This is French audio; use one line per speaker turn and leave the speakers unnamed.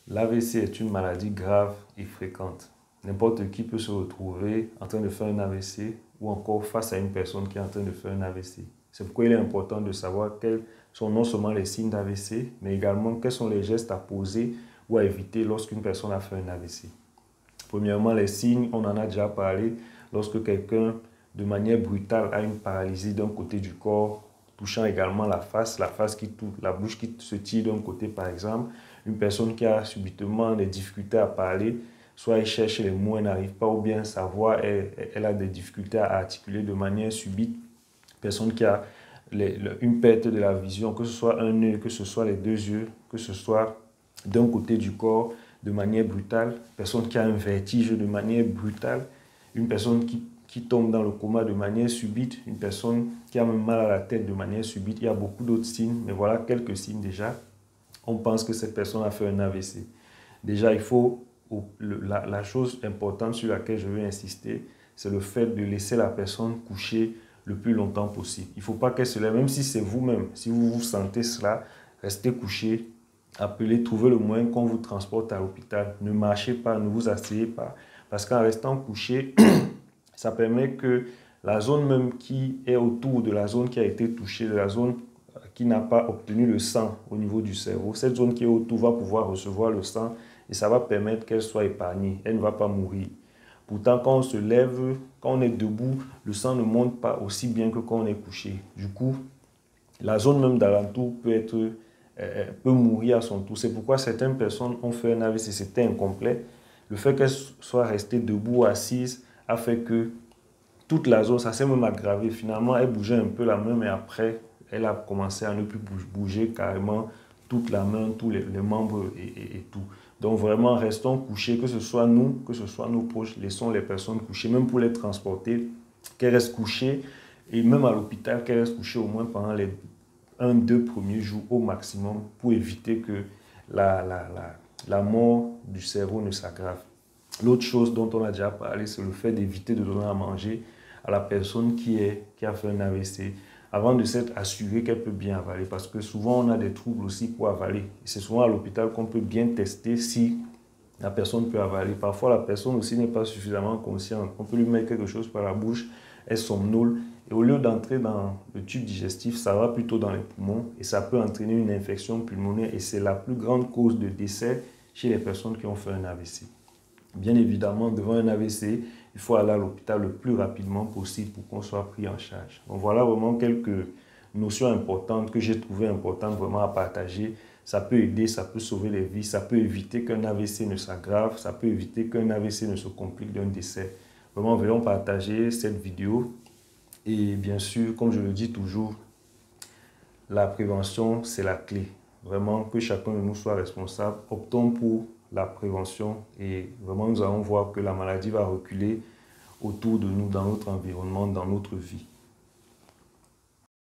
L'AVC est une maladie grave et fréquente. N'importe qui peut se retrouver en train de faire un AVC ou encore face à une personne qui est en train de faire un AVC. C'est pourquoi il est important de savoir quels sont non seulement les signes d'AVC, mais également quels sont les gestes à poser ou à éviter lorsqu'une personne a fait un AVC. Premièrement, les signes, on en a déjà parlé, lorsque quelqu'un, de manière brutale, a une paralysie d'un côté du corps, touchant également la face qui touche, la bouche qui se tire d'un côté par exemple, une personne qui a subitement des difficultés à parler, soit elle cherche les mots, elle n'arrive pas, ou bien sa voix, elle a des difficultés à articuler de manière subite, personne qui a une perte de la vision, que ce soit un œil, que ce soit les deux yeux, que ce soit d'un côté du corps de manière brutale, personne qui a un vertige de manière brutale, une personne qui tombe dans le coma de manière subite, une personne qui a même mal à la tête de manière subite. Il y a beaucoup d'autres signes, mais voilà quelques signes déjà. On pense que cette personne a fait un AVC. Déjà, il faut, la chose importante sur laquelle je veux insister, c'est le fait de laisser la personne coucher le plus longtemps possible. Il ne faut pas qu'elle se lève, même si c'est vous-même, si vous sentez cela, restez couché, appelez, trouvez le moyen qu'on vous transporte à l'hôpital. Ne marchez pas, ne vous asseyez pas, parce qu'en restant couché, ça permet que la zone même qui est autour de la zone qui a été touchée, de la zone qui n'a pas obtenu le sang au niveau du cerveau, cette zone qui est autour va pouvoir recevoir le sang et ça va permettre qu'elle soit épargnée, elle ne va pas mourir. Pourtant, quand on se lève, quand on est debout, le sang ne monte pas aussi bien que quand on est couché. Du coup, la zone même d'alentour peut mourir à son tour. C'est pourquoi certaines personnes ont fait un AVC, c'était incomplet. Le fait qu'elle soit restée debout ou assise a fait que toute la zone, ça s'est même aggravé. Finalement, elle bougeait un peu la main, mais après, elle a commencé à ne plus bouger carrément toute la main, tous les membres et tout. Donc vraiment, restons couchés, que ce soit nous, que ce soit nos proches, laissons les personnes couchées, même pour les transporter, qu'elles restent couchées, et même à l'hôpital, qu'elles restent couchées au moins pendant les 1-2 premiers jours au maximum, pour éviter que la mort du cerveau ne s'aggrave. L'autre chose dont on a déjà parlé, c'est le fait d'éviter de donner à manger à la personne qui a fait un AVC, avant de s'être assuré qu'elle peut bien avaler. Parce que souvent, on a des troubles aussi pour avaler. C'est souvent à l'hôpital qu'on peut bien tester si la personne peut avaler. Parfois, la personne aussi n'est pas suffisamment consciente. On peut lui mettre quelque chose par la bouche, elle somnole. Et au lieu d'entrer dans le tube digestif, ça va plutôt dans les poumons et ça peut entraîner une infection pulmonaire. Et c'est la plus grande cause de décès chez les personnes qui ont fait un AVC. Bien évidemment, devant un AVC, il faut aller à l'hôpital le plus rapidement possible pour qu'on soit pris en charge. Donc voilà vraiment quelques notions importantes que j'ai trouvées importantes vraiment à partager. Ça peut aider, ça peut sauver les vies, ça peut éviter qu'un AVC ne s'aggrave, ça peut éviter qu'un AVC ne se complique d'un décès. Vraiment, venons partager cette vidéo. Et bien sûr, comme je le dis toujours, la prévention, c'est la clé. Vraiment, que chacun de nous soit responsable. Optons pour la prévention et vraiment nous allons voir que la maladie va reculer autour de nous, dans notre environnement, dans notre vie.